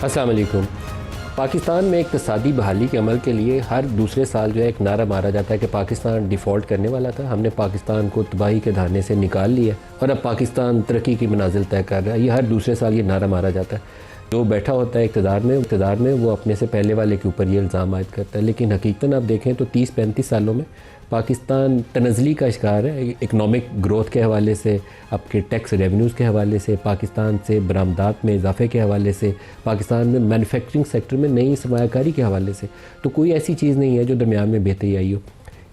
अस्सलाम वालेकुम। पाकिस्तान में इक़्तिसादी बहाली के अमल के लिए हर दूसरे साल जो है एक नारा मारा जाता है कि पाकिस्तान डिफ़ॉल्ट करने वाला था, हमने पाकिस्तान को तबाही के धाने से निकाल लिया और अब पाकिस्तान तरक्की की मनाजिल तय कर रहा है। ये हर दूसरे साल ये नारा मारा जाता है। जो बैठा होता है इक़्तिदार में वो अपने से पहले वाले के ऊपर ये इल्ज़ाम आयद करता है, लेकिन हकीकतन आप देखें तो 30-35 सालों में पाकिस्तान तनज़ली का शिकार है। इकनॉमिक ग्रोथ के हवाले से, आपके टैक्स रेवेन्यूज़ के हवाले से, पाकिस्तान से बरामदात में इजाफे के हवाले से, पाकिस्तान में मैन्युफैक्चरिंग सेक्टर में नई सरमायाकारी के हवाले से, तो कोई ऐसी चीज़ नहीं है जो दरमियान में बेहतरी आई हो।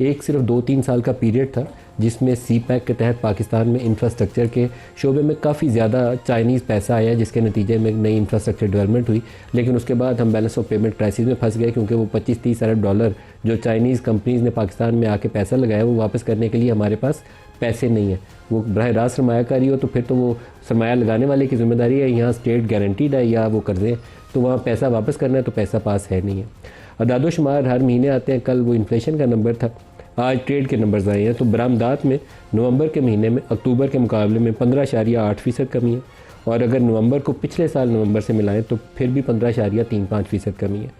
एक सिर्फ 2-3 साल का पीरियड था जिसमें CPEC के तहत पाकिस्तान में इंफ्रास्ट्रक्चर के शोबे में काफ़ी ज़्यादा चाइनीज़ पैसा आया, जिसके नतीजे में नई इंफ्रास्ट्रक्चर डेवलपमेंट हुई। लेकिन उसके बाद हम बैलेंस ऑफ पेमेंट क्राइसिस में फंस गए, क्योंकि वो 25-30 अरब डॉलर जो चाइनीज़ कंपनीज़ ने पाकिस्तान में आके पैसा लगाया वो वापस करने के लिए हमारे पास पैसे नहीं है। वो बराह रास्त सरमायाकारी हो तो फिर तो वो सरमाया लगाने वाले की ज़िम्मेदारी है, यहाँ स्टेट गारंटीड है या वो कर्ज़े, तो वहाँ पैसा वापस करना है तो पैसा पास है नहीं है। अदाद शुमार हर महीने आते हैं। कल वो इन्फ्लेशन का नंबर था, आज ट्रेड के नंबर्स आए हैं, तो बरामदात में नवंबर के महीने में अक्टूबर के मुकाबले में 15.8% कमी है, और अगर नवंबर को पिछले साल नवंबर से मिलाएं तो फिर भी 15.35% कमी है,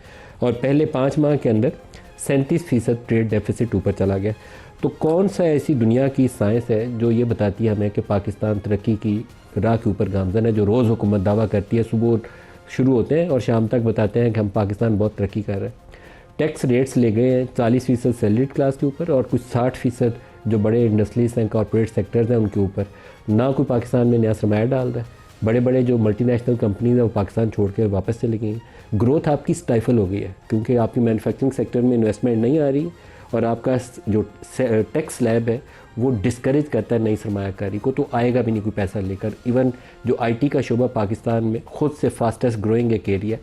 और पहले 5 माह के अंदर 37% ट्रेड डेफिसिट ऊपर चला गया। तो कौन सा ऐसी दुनिया की साइंस है जो ये बताती है हमें कि पाकिस्तान तरक्की की राह के ऊपर गामज़न है, जो रोज़ हुकूमत दावा करती है, सुबह शुरू होते हैं और शाम तक बताते हैं कि हम पाकिस्तान बहुत तरक्की कर रहे हैं। टैक्स रेट्स ले गए हैं 40% सैलरीड क्लास के ऊपर और कुछ 60% जो बड़े इंडस्ट्रीज हैं, कॉर्पोरेट सेक्टर्स हैं, उनके ऊपर। ना कोई पाकिस्तान में नया सरमाया डाल रहा है। बड़े बड़े जो मल्टीनेशनल कंपनीज हैं वो पाकिस्तान छोड़ के वापस चली गई हैं। ग्रोथ आपकी स्टाइफल हो गई है क्योंकि आपकी मैन्युफैक्चरिंग सेक्टर में इन्वेस्टमेंट नहीं आ रही, और आपका जो टैक्स स्लैब है वो डिस्करेज करता है नई सरमायाकारी को, तो आएगा भी नहीं कोई पैसा लेकर। इवन जो IT का शोबा पाकिस्तान में ख़ुद से फास्टेस्ट ग्रोइंग एक एरिया,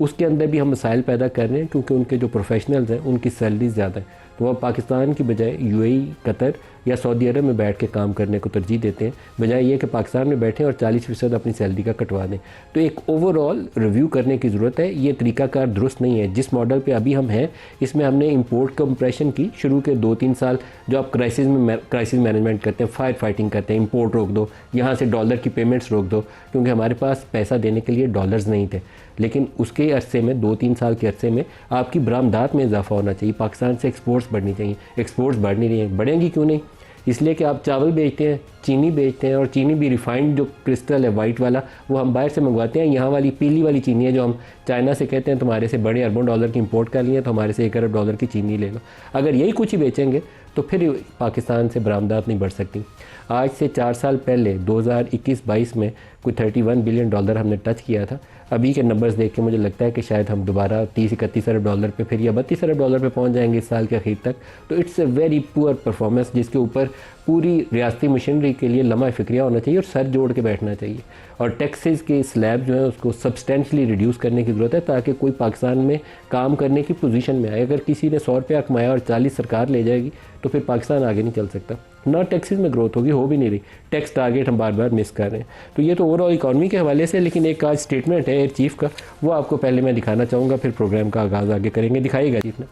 उसके अंदर भी हम मसाइल पैदा कर रहे हैं क्योंकि उनके जो प्रोफेशनल्स हैं उनकी सैलरी ज़्यादा है, तो वह पाकिस्तान की बजाय UAE, कतर या सऊदी अरब में बैठ के काम करने को तरजीह देते हैं, बजाय ये कि पाकिस्तान में बैठें और 40% अपनी सैलरी का कटवा दें। तो एक ओवरऑल रिव्यू करने की ज़रूरत है। ये तरीकाकार दुरुस्त नहीं है। जिस मॉडल पे अभी हम हैं इसमें हमने इंपोर्ट कंप्रेशन की शुरू के 2-3 साल, जो आप क्राइसिस मैनेजमेंट करते हैं, फायर फाइटिंग करते हैं, इंपोर्ट रोक दो, यहाँ से डॉलर की पेमेंट्स रोक दो, क्योंकि हमारे पास पैसा देने के लिए डॉलर्स नहीं थे। लेकिन उसके अरसे में 2-3 साल के अरसे में आपकी बरामदात में इजाफा होना चाहिए, पाकिस्तान से एक्सपोर्ट्स बढ़नी चाहिए। एक्सपोर्ट्स बढ़ नहीं रही हैं। बढ़ेंगी क्यों नहीं? इसलिए कि आप चावल बेचते हैं, चीनी बेचते हैं, और चीनी भी रिफाइंड जो क्रिस्टल है वाइट वाला वो हम बाहर से मंगवाते हैं। यहाँ वाली पीली वाली चीनी है जो हम चाइना से कहते हैं तुम्हारे से बड़े अरबों डॉलर की इंपोर्ट कर लिए, तो हमारे से 1 अरब डॉलर की चीनी ले लो। अगर यही कुछ ही बेचेंगे तो फिर पाकिस्तान से बरामदात नहीं बढ़ सकती। आज से 4 साल पहले 2021-22 में कोई 31 बिलियन डॉलर हमने टच किया था। अभी के नंबर्स देख के मुझे लगता है कि शायद हम दोबारा 30-31 अरब डॉलर पे फिर या 32 अरब डॉलर पे पहुंच जाएंगे इस साल के आखिर तक। तो it's a very poor performance, जिसके ऊपर पूरी रियासती मशीनरी के लिए लम्हा फिक्रिया होना चाहिए और सर जोड़ के बैठना चाहिए। और टैक्सेस के स्लैब जो है उसको सब्सटेंशली रिड्यूस करने की ज़रूरत है, ताकि कोई पाकिस्तान में काम करने की पोजीशन में आए। अगर किसी ने 100 रुपया कमाया और 40 सरकार ले जाएगी तो फिर पाकिस्तान आगे नहीं चल सकता। ना टैक्सेस में ग्रोथ होगी, हो भी नहीं रही। टैक्स टारगेट हम बार बार मिस कर रहे हैं। तो ये तो ओवरऑल इकॉनमी के हवाले से, लेकिन एक आज स्टेटमेंट है एयर चीफ का, वो आपको पहले मैं दिखाना चाहूँगा, फिर प्रोग्राम का आगाज़ आगे करेंगे। दिखाइएगा चीफ ने।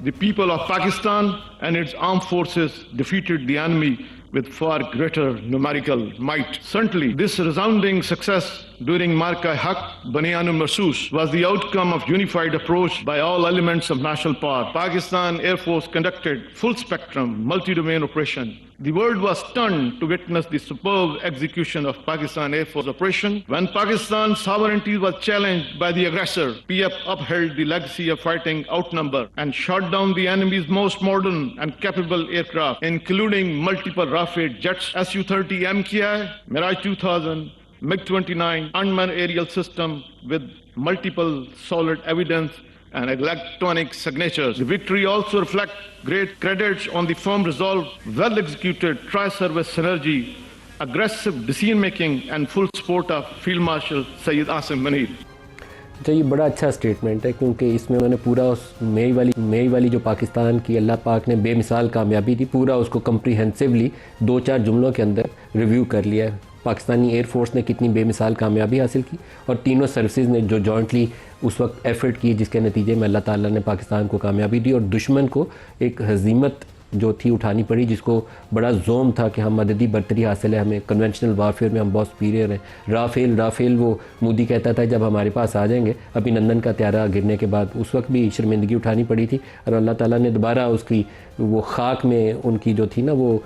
The people of Pakistan and its armed forces defeated the enemy with far greater numerical might. Certainly, this resounding success during Marka Haq Baniyanul Marsus was the outcome of unified approach by all elements of national power. Pakistan Air Force conducted full spectrum multi-domain operation. The world was stunned to witness the superb execution of Pakistan Air Force operation. When Pakistan's sovereignty was challenged by the aggressor, PF upheld the legacy of fighting outnumber and shot down the enemy's most modern and capable aircraft, including multiple Rafale jets, Su-30 MKI, Mirage 2000, MiG-29, unmanned aerial system with multiple solid evidence and electronic signatures. The victory also reflects great credits on the firm resolve, well-executed tri-service synergy, aggressive decision-making and full support of Field Marshal Sayyid Asim Munir. तो ये बड़ा अच्छा statement है क्योंकि इसमें उन्होंने पूरा उस मई वाली जो पाकिस्तान की अल्लाह पाक ने बेमिसाल कामयाबी थी, पूरा उसको कम्प्रीहेंसिवली 2-4 जुमलों के अंदर रिव्यू कर लिया है। पाकिस्तानी एयरफोर्स ने कितनी बेमिसाल कामयाबी हासिल की और तीनों सर्विसेज ने जो जॉइंटली उस वक्त एफर्ट की, जिसके नतीजे में अल्लाह ताला ने पाकिस्तान को कामयाबी दी और दुश्मन को एक हजीमत जो थी उठानी पड़ी, जिसको बड़ा जोम था कि हम मददी बरतरी हासिल है, हमें कन्वेंशनल वारफेयर में हम बहुत सुपीरियर हैं। राफेल वो मोदी कहता था जब हमारे पास आ जाएंगे। अभिनंदन का त्यारा गिरने के बाद उस वक्त भी शर्मिंदगी उठानी पड़ी थी और अल्लाह ताला ने दोबारा उसकी वो खाक में, उनकी जो थी ना वो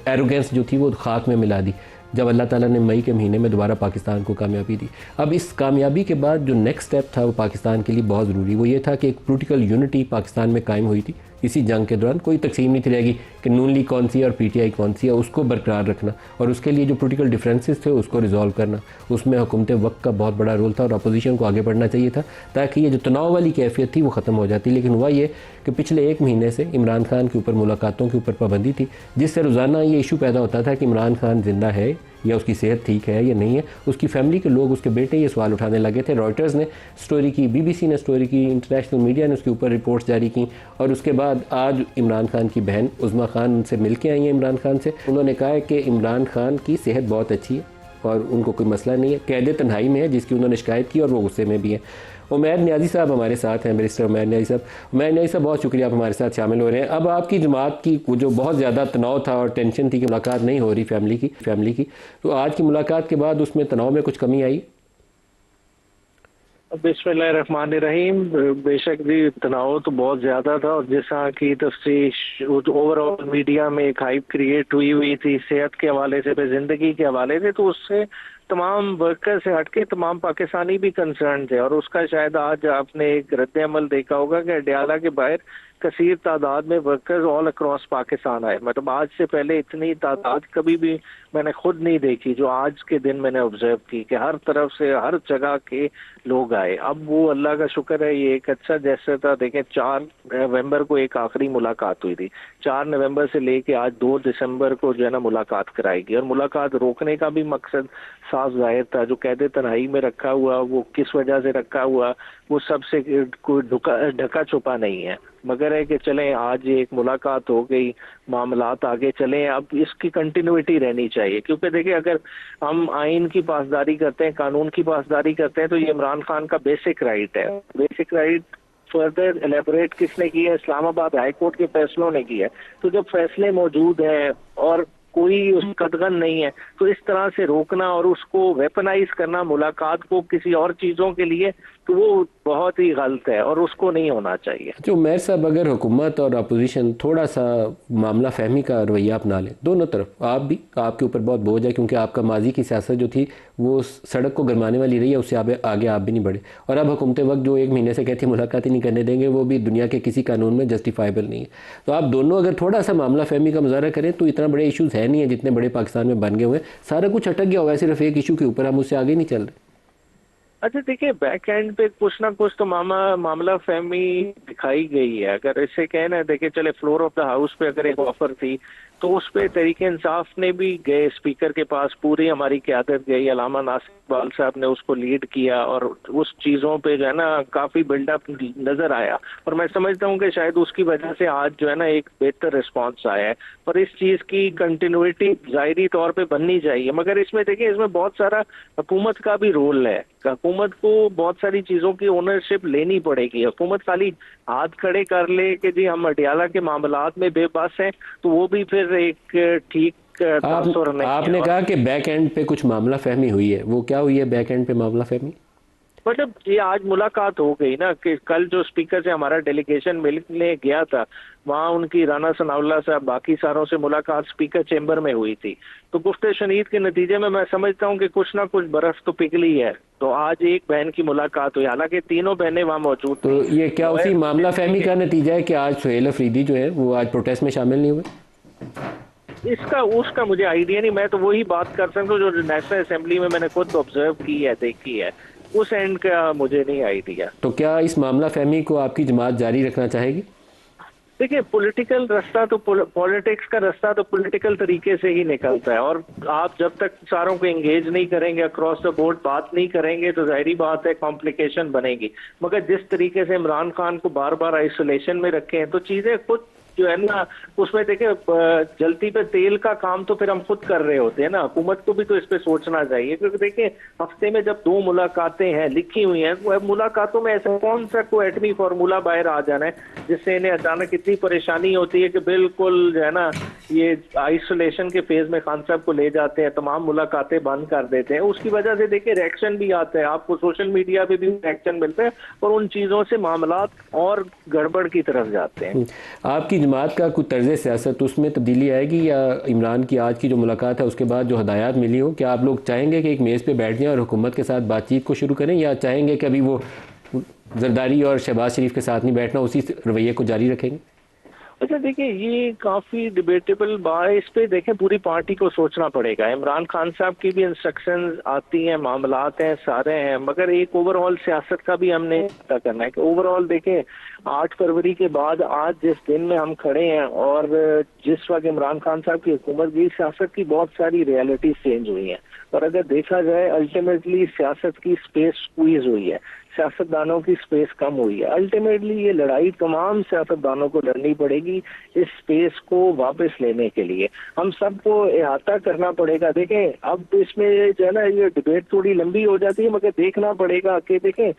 एरोगेंस जो थी वो खाक में मिला दी जब अल्लाह ताला ने मई के महीने में दोबारा पाकिस्तान को कामयाबी दी। अब इस कामयाबी के बाद जो नेक्स्ट स्टेप था वो पाकिस्तान के लिए बहुत ज़रूरी, वो ये था कि एक पोलिटिकल यूनिटी पाकिस्तान में कायम हुई थी। इसी जंग के दौरान कोई तकसीम नहीं थी रहेगी कि नून लीग कौन सी है और पीटीआई कौन सी है, उसको बरकरार रखना और उसके लिए जो पोलिटिकल डिफरेंसेस थे उसको रिजॉल्व करना, उसमें हुकूमत वक्त का बहुत बड़ा रोल था और अपोजिशन को आगे बढ़ना चाहिए था ताकि ये जो तनाव वाली कैफियत थी वो ख़त्म हो जाती। लेकिन हुआ ये कि पिछले 1 महीने से इमरान खान के ऊपर मुलाकातों के ऊपर पाबंदी थी, जिससे रोज़ाना ये इशू पैदा होता था कि इमरान खान जिंदा है या उसकी सेहत ठीक है या नहीं है। उसकी फैमिली के लोग, उसके बेटे ये सवाल उठाने लगे थे। रॉयटर्स ने स्टोरी की, BBC ने स्टोरी की, इंटरनेशनल मीडिया ने उसके ऊपर रिपोर्ट्स जारी की और उसके बाद आज इमरान खान की बहन उज़्मा खान से मिल के आई हैं इमरान खान से। उन्होंने कहा है कि इमरान खान की सेहत बहुत अच्छी है और उनको कोई मसला नहीं है, कैद तन्हाई में है जिसकी उन्होंने शिकायत की और वो गुस्से में भी है। उमैर न्याजी साहब हमारे साथ हैं, बैरिस्टर उमैर न्याजी साहब। उमैर न्याजी साहब बहुत शुक्रिया आप हमारे साथ शामिल हो रहे हैं। अब आपकी जमात की जो बहुत ज़्यादा तनाव था और टेंशन थी कि मुलाकात नहीं हो रही फैमिली की, तो आज की मुलाकात के बाद उसमें तनाव में कुछ कमी आई? बिस्मिल्लाहिर्रहमानिर्रहीम। बेशक जी तनाव तो बहुत ज़्यादा था और जैसा कि तफ्तीश ओवरऑल मीडिया में एक हाइप क्रिएट हुई थी सेहत के हवाले से, ज़िंदगी के हवाले से, तो उससे तमाम वर्कर से हटके तमाम पाकिस्तानी भी कंसर्न थे और उसका शायद आज आपने एक रद्द अमल देखा होगा कि अडयाला के बाहर कसीर तादाद में वर्कर्स ऑल अक्रॉस पाकिस्तान आए। मतलब आज से पहले इतनी तादाद कभी भी मैंने खुद नहीं देखी जो आज के दिन मैंने ऑब्जर्व की कि हर तरफ से हर जगह के लोग आए। अब वो अल्लाह का शुक्र है ये एक अच्छा जैसे था। देखें 4 नवंबर को एक आखिरी मुलाकात हुई थी, 4 नवंबर से लेके आज 2 दिसंबर को जो है ना मुलाकात कराएगी और मुलाकात रोकने का भी मकसद साफ जाहिर था। जो कैद तन्हाई में रखा हुआ वो किस वजह से रखा हुआ वो सबसे कोई ढका छुपा नहीं है, मगर है कि चलें आज एक मुलाकात हो गई, मामलात आगे चलें। अब इसकी कंटिन्यूटी रहनी चाहिए क्योंकि देखिए अगर हम आइन की पासदारी करते हैं, कानून की पासदारी करते हैं तो ये इमरान खान का बेसिक राइट है। बेसिक राइट फर्दर एलेबोरेट किसने की है? इस्लामाबाद हाई कोर्ट के फैसलों ने की है। तो जब फैसले मौजूद हैं और कोई उस कदगन नहीं है तो इस तरह से रोकना और उसको वेपनाइज करना मुलाकात को किसी और चीज़ों के लिए, तो वो बहुत ही गलत है और उसको नहीं होना चाहिए। जो मेयर साहब, अगर हुकूमत और अपोजिशन थोड़ा सा मामला फहमी का रवैया अपना लें, दोनों तरफ, आप भी, आपके ऊपर बहुत बोझ है क्योंकि आपका माजी की सियासत जो थी वो सड़क को गरमाने वाली रही है, उससे आगे आप भी नहीं बढ़े और अब हुकूमत वक्त जो 1 महीने से कहती है मुलाकात ही नहीं करने देंगे, वो भी दुनिया के किसी कानून में जस्टिफाइबल नहीं है। तो आप दोनों अगर थोड़ा सा मामला फहमी का मुजाहरा करें तो इतना बड़े इशूज़ है नहीं है जितने बड़े पाकिस्तान में बन गए हुए हैं। सारा कुछ अटक गया हुआ है सिर्फ एक इशू के ऊपर, हम उससे आगे नहीं चल रहे। अच्छा देखिए बैक एंड पे कुछ ना कुछ तो मामला फहमी दिखाई गई है। अगर इसे कहना देखिए चले फ्लोर ऑफ द हाउस पे अगर एक ऑफर थी तो उस पे तहरीक इंसाफ ने भी गए स्पीकर के पास, पूरी हमारी क़यादत गई, अलामा नासिर इकबाल साहब ने उसको लीड किया और उस चीज़ों पे जो है ना काफ़ी बिल्डअप नज़र आया और मैं समझता हूँ कि शायद उसकी वजह से आज जो है ना एक बेहतर रिस्पांस आया है। पर इस चीज़ की कंटिन्यूटी ज़ाहिरी तौर पे बननी चाहिए, मगर इसमें देखिए इसमें बहुत सारा हुकूमत का भी रोल है। हुकूमत को बहुत सारी चीज़ों की ओनरशिप लेनी पड़ेगी। हुकूमत खाली हाथ खड़े कर ले कि जी हम अडयाला के मामलात में बेबस हैं तो वो भी फिर एक ठीक तासुर नहीं है। आपने कहा कि बैक एंड पे कुछ मामला फहमी हुई है, वो क्या हुई है बैक एंड पे मामला फहमी? मतलब ये आज मुलाकात हो गई ना कि कल जो स्पीकर से हमारा डेलीगेशन मिलने गया था वहाँ उनकी राना सनाउल्लाह साहब बाकी सारों से मुलाकात स्पीकर चेंबर में हुई थी। तो गुफ्ते शनीद के नतीजे में मैं समझता हूँ कि कुछ ना कुछ बर्फ तो पिघली है। तो आज एक बहन की मुलाकात हुई, हालांकि तीनों बहनें वहाँ मौजूद तो ये क्या उसी मामला फहमी का नतीजा है कि आज सुहेल अफरीदी जो है वो आज प्रोटेस्ट में शामिल नहीं हुए? उसका मुझे आइडिया नहीं। मैं तो वही बात कर सकता हूँ जो नेशनल असेंबली में मैंने खुद ऑब्जर्व की है, देखी है, उस एंड का मुझे नहीं आइडिया। तो क्या इस मामला फहमी को आपकी जमात जारी रखना चाहेगी? देखिए पॉलिटिकल रास्ता तो पॉलिटिक्स का रास्ता तो पॉलिटिकल तरीके से ही निकलता है और आप जब तक सारों को एंगेज नहीं करेंगे, अक्रॉस द बोर्ड बात नहीं करेंगे तो जाहिर बात है कॉम्प्लिकेशन बनेगी। मगर जिस तरीके से इमरान खान को बार बार आइसोलेशन में रखे हैं तो चीज़ें खुद जो है ना उसमें देखें जलती पे तेल का काम तो फिर हम खुद कर रहे होते हैं ना, हुकूमत को भी तो इस पे सोचना चाहिए। क्योंकि देखें हफ्ते में जब 2 मुलाकातें हैं लिखी हुई हैं, वो मुलाकातों में ऐसा कौन सा कोई एटमी फार्मूला बाहर आ जाना है जिससे इन्हें अचानक इतनी परेशानी होती है कि बिल्कुल जो है ना ये आइसोलेशन के फेज में खान साहब को ले जाते हैं, तमाम मुलाकातें बंद कर देते हैं। उसकी वजह से देखिए रिएक्शन भी आता है, आपको सोशल मीडिया पे भी रिएक्शन मिलता है और उन चीजों से मामलात और गड़बड़ की तरफ जाते हैं। आपकी जमात का कुछ तर्ज सियासत उसमें तब्दीली आएगी, या इमरान की आज की जो मुलाकात है उसके बाद जो हदायत मिली हो, क्या आप लोग चाहेंगे कि एक मेज़ पे बैठ जाएं और हुकूमत के साथ बातचीत को शुरू करें, या चाहेंगे कि अभी वो जरदारी और शहबाज शरीफ के साथ नहीं बैठना, उसी रवैये को जारी रखेंगे? अच्छा देखिए ये काफी डिबेटेबल बात है, इस पे देखें पूरी पार्टी को सोचना पड़ेगा। इमरान खान साहब की भी इंस्ट्रक्शंस आती हैं, मामलात हैं, सारे हैं, मगर एक ओवरऑल सियासत का भी हमने पता करना है कि ओवरऑल देखें 8 फरवरी के बाद आज जिस दिन में हम खड़े हैं और जिस वक्त इमरान खान साहब की हुकूमत की सियासत की बहुत सारी रियलिटीज चेंज हुई हैं, और अगर देखा जाए अल्टीमेटली सियासत की स्पेस स्क्वीज हुई है, सियासतदानों की स्पेस कम हुई है। अल्टीमेटली ये लड़ाई तमाम सियासतदानों को लड़नी पड़ेगी इस स्पेस को वापस लेने के लिए। हम सबको अहाता करना पड़ेगा। देखें अब इसमें जो है ना ये डिबेट थोड़ी लंबी हो जाती है, मगर देखना पड़ेगा कि देखें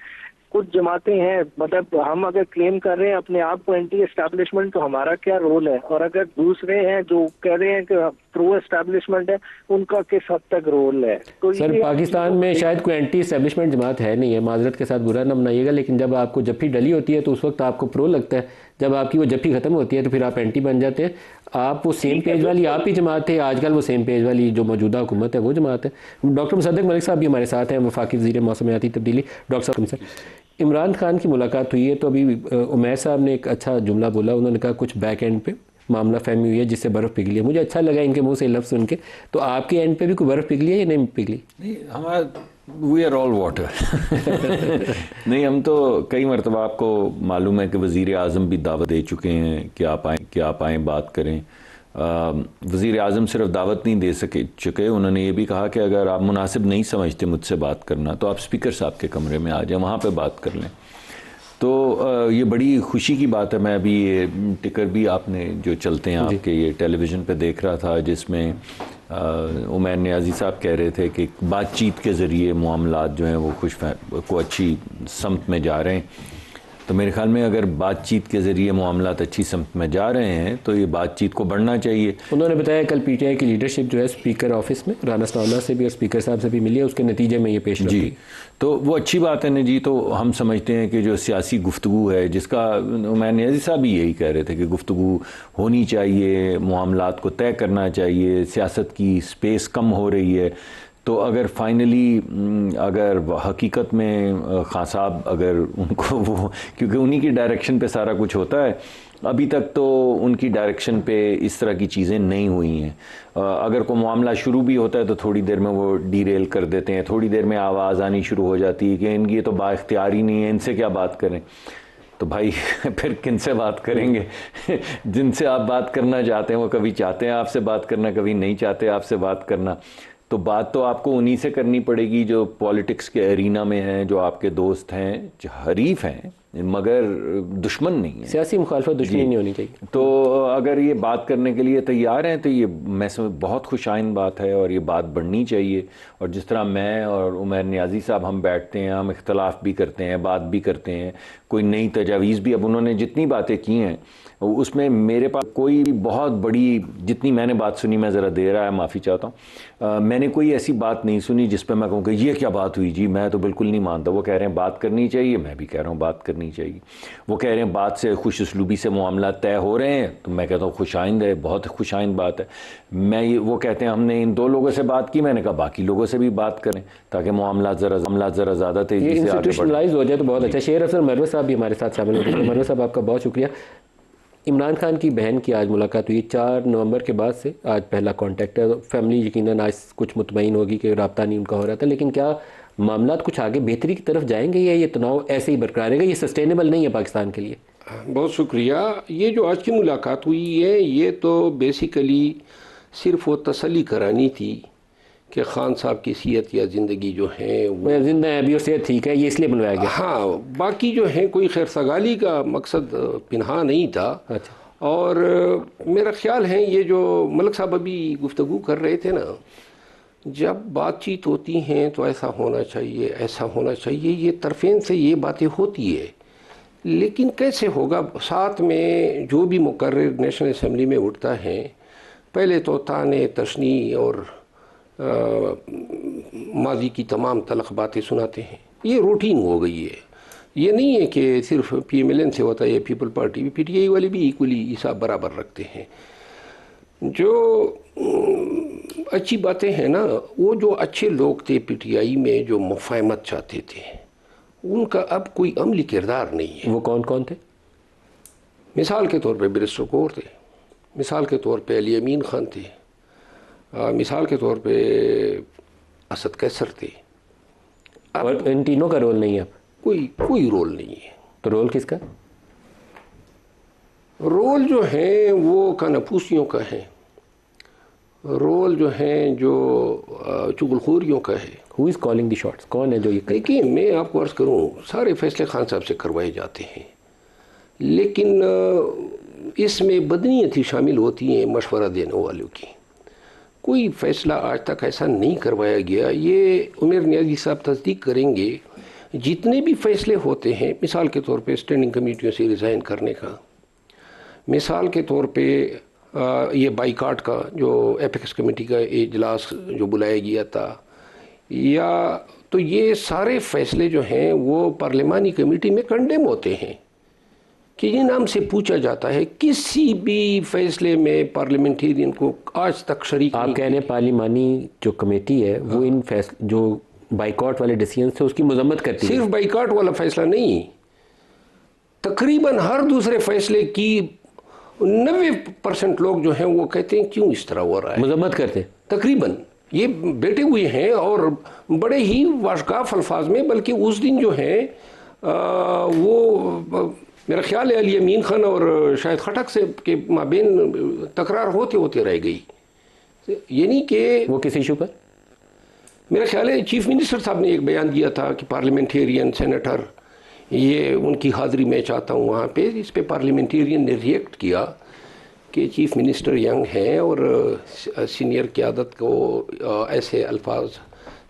कुछ जमातें हैं, मतलब हम अगर क्लेम कर रहे हैं अपने आप को एंटी एस्टैब्लिशमेंट तो हमारा क्या रोल है, और अगर दूसरे हैं जो कह रहे हैं कि प्रो एस्टैब्लिशमेंट है उनका किस हद तक रोल है। तो सर पाकिस्तान में शायद कोई एंटी एस्टैब्लिशमेंट जमात है नहीं है, माजरत के साथ बुरा ना मनाइएगा, लेकिन जब आपको जफ्फी डली होती है तो उस वक्त आपको प्रो लगता है, जब आपकी वो जफ्फी खत्म होती है तो फिर आप एंटी बन जाते हैं। आप वो सेम पेज वाली आप ही जमात है, आजकल वो सेम पेज वाली जो मौजूदा हुकूमत है वो जमात है। डॉक्टर मुसद्दक मलिक साहब भी हमारे साथ हैं, वफाकी वज़ीर मौसमियाती तब्दीली। डॉक्टर साहब सर, इमरान खान की मुलाकात हुई है तो अभी उमैर साहब ने एक अच्छा जुमला बोला, उन्होंने कहा कुछ बैक एंड पे मामला फहमी हुई है जिससे बर्फ़ पिघली है। मुझे अच्छा लगा इनके मुंह से लफ्ज़ सुन के। तो आपके एंड पे भी कोई बर्फ़ पिघली है या नहीं पिघली? नहीं, हमारा वी आर ऑल वाटर। नहीं, हम तो कई मरतबा आपको मालूम है कि वज़ीर आज़म भी दावत दे चुके हैं कि आप आएँ बात करें। वज़ीर आज़म सिर्फ दावत नहीं दे चुके, उन्होंने ये भी कहा कि अगर आप मुनासिब नहीं समझते मुझसे बात करना तो आप स्पीकर साहब के कमरे में आ जाएं, वहाँ पे बात कर लें। तो ये बड़ी खुशी की बात है। मैं अभी ये टिकर भी आपने जो चलते हैं आपके ये टेलीविज़न पे देख रहा था, जिसमें उमैर नियाज़ी साहब कह रहे थे कि बातचीत के ज़रिए मामलात जो हैं वो अच्छी समत में जा रहे हैं। तो मेरे ख्याल में अगर बातचीत के ज़रिए मामलात अच्छी समत में जा रहे हैं तो ये बातचीत को बढ़ना चाहिए। उन्होंने बताया कल पीटीआई की लीडरशिप जो है स्पीकर ऑफिस में राना सनाउल्लाह से भी और स्पीकर साहब से भी मिली है, उसके नतीजे में ये पेश जी, तो वो अच्छी बात है ना जी। तो हम समझते हैं कि जो सियासी गुफ्तगू है, जिसका उमैर नियाज़ी साहब भी यही कह रहे थे कि गुफ्तगू होनी चाहिए, मामलात को तय करना चाहिए, सियासत की स्पेस कम हो रही है। तो अगर फाइनली अगर हकीकत में खान साहब अगर उनको वो, क्योंकि उन्हीं की डायरेक्शन पे सारा कुछ होता है, अभी तक तो उनकी डायरेक्शन पे इस तरह की चीज़ें नहीं हुई हैं। अगर कोई मामला शुरू भी होता है तो थोड़ी देर में वो डीरेल कर देते हैं, थोड़ी देर में आवाज़ आनी शुरू हो जाती है कि इनकी तो बाइख्तियार ही नहीं है, इनसे क्या बात करें। तो भाई फिर किन से बात करेंगे? जिनसे आप बात करना चाहते हैं वो कभी चाहते हैं आपसे बात करना, कभी नहीं चाहते आपसे बात करना। तो बात तो आपको उन्हीं से करनी पड़ेगी जो पॉलिटिक्स के एरिना में हैं, जो आपके दोस्त हैं, जो हरीफ हैं मगर दुश्मन नहीं है। सियासी मुखालफत दुश्मनी नहीं होनी चाहिए। तो अगर ये बात करने के लिए तैयार हैं तो ये मैं समझ बहुत खुशाइन बात है और ये बात बढ़नी चाहिए। और जिस तरह मैं और उमैर नियाज़ी साहब हम बैठते हैं, हम इख्तलाफ भी करते हैं, बात भी करते हैं, कोई नई तजावीज़ भी, अब उन्होंने जितनी बातें की हैं उसमें मेरे पास कोई बहुत बड़ी, जितनी मैंने बात सुनी, मैं ज़रा दे रहा है माफ़ी चाहता हूँ, मैंने कोई ऐसी बात नहीं सुनी जिस पे मैं कहूँ कि ये क्या बात हुई जी, मैं तो बिल्कुल नहीं मानता। वो कह रहे हैं बात करनी चाहिए, मैं भी कह रहा हूँ बात करनी चाहिए। वो कह रहे हैं बात से खुश उसलूबी से मामला तय हो रहे हैं, तो मैं कहता हूँ खुशाइंद है, बहुत खुशाइंद बात है। वो कहते हैं हमने इन 2 लोगों से बात की, मैंने कहा बाकी लोगों से भी बात करें ताकि मामला ज़रा ज़्यादा तेज़ी से इंस्टीट्यूशनलाइज हो जाए तो बहुत अच्छा। शेर अफसर मरवत साहब भी हमारे साथ शामिल होते हैं। मरवत साहब आपका बहुत शुक्रिया। इमरान खान की बहन की आज मुलाकात हुई 4 नवंबर के बाद से, आज पहला कांटेक्ट है। फैमिली यकीनन आज कुछ मुतमईन होगी कि रब्ता नहीं उनका हो रहा था, लेकिन क्या मामलात कुछ आगे बेहतरी की तरफ जाएंगे या ये तनाव ऐसे ही बरकरार रहेगा? ये सस्टेनेबल नहीं है पाकिस्तान के लिए। बहुत शुक्रिया। ये जो आज की मुलाकात हुई है ये तो बेसिकली सिर्फ वो तसल्ली करानी थी कि खान साहब की सेहत या ज़िंदगी जो है वो जिंदा है अभी और सेहत ठीक है, ये इसलिए बनवाया गया। हाँ, बाकी जो है कोई खैर सगाली का मकसद पिन्हा नहीं था। अच्छा। और मेरा ख्याल है ये जो मलिक साहब अभी गुफ्तगू कर रहे थे ना, जब बातचीत होती हैं तो ऐसा होना चाहिए, ऐसा होना चाहिए, ये तरफेन से ये बातें होती है, लेकिन कैसे होगा? साथ में जो भी मुकर्रर नेशनल असम्बली में उठता है, पहले तो ताने तशनी और माजी की तमाम तलख बातें सुनाते हैं। ये रूटीन हो गई है। ये नहीं है कि सिर्फ PMLN से होता है, पीपल पार्टी भी, PTI वाले भी इक्वली हिसाब बराबर रखते हैं। जो अच्छी बातें हैं ना, वो जो अच्छे लोग थे PTI में जो मुफाहमत चाहते थे, उनका अब कोई अमली किरदार नहीं है। वो कौन कौन थे? मिसाल के तौर पे बैरिस्टर गौर थे, मिसाल के तौर पे अली अमीन खान थे, मिसाल के तौर पे असद कैसर थे। और इन तीनों का रोल नहीं है? कोई रोल नहीं है। तो रोल किसका? रोल जो है वो कानाफूसियों का है, रोल जो है जो चुगलखोरियों का है। Who is calling the shots? कौन है जो ये? देखिए, मैं आपको अर्ज़ करूं, सारे फैसले खान साहब से करवाए जाते हैं, लेकिन इसमें बदनीयत ही शामिल होती है मशवरा देने वालों की। कोई फ़ैसला आज तक ऐसा नहीं करवाया गया। ये उमर नियाज़ी साहब तस्दीक करेंगे, जितने भी फ़ैसले होते हैं, मिसाल के तौर पे स्टैंडिंग कमेटियों से रिज़ाइन करने का, मिसाल के तौर पे ये बाइकाट का जो एपेक्स कमेटी का इजलास जो बुलाया गया था, या तो ये सारे फ़ैसले जो हैं वो पार्लिमानी कमेटी में कंडेम होते हैं। कि ये नाम से पूछा जाता है, किसी भी फैसले में पार्लियामेंटेरियन को आज तक शरीक आप कह रहे हैं पार्लिमानी जो कमेटी है वो इन जो बाइकआउट वाले डिसीजन थे उसकी मजम्मत करती है? सिर्फ बाइकआउट वाला फैसला नहीं, तकरीबन हर दूसरे फैसले की 90% लोग जो हैं वो कहते हैं क्यों इस तरह हो रहा है, मजम्मत करते। तकरीबन ये बैठे हुए हैं और बड़े ही वाशगाफ अल्फाज में। बल्कि उस दिन जो है वो मेरा ख्याल है अली अमीन खान और शायद खटक से के माबेन तकरार होते होते रह गई। यानी कि वो किस इशू पर? मेरा ख्याल है चीफ मिनिस्टर साहब ने एक बयान दिया था कि पार्लियामेंटेरियन सेनेटर, ये उनकी हाज़िरी मैं चाहता हूँ वहाँ पे। इस पे पार्लियामेंटेरियन ने रिएक्ट किया कि चीफ मिनिस्टर यंग हैं और सीनियर क़यादत को ऐसे अल्फाज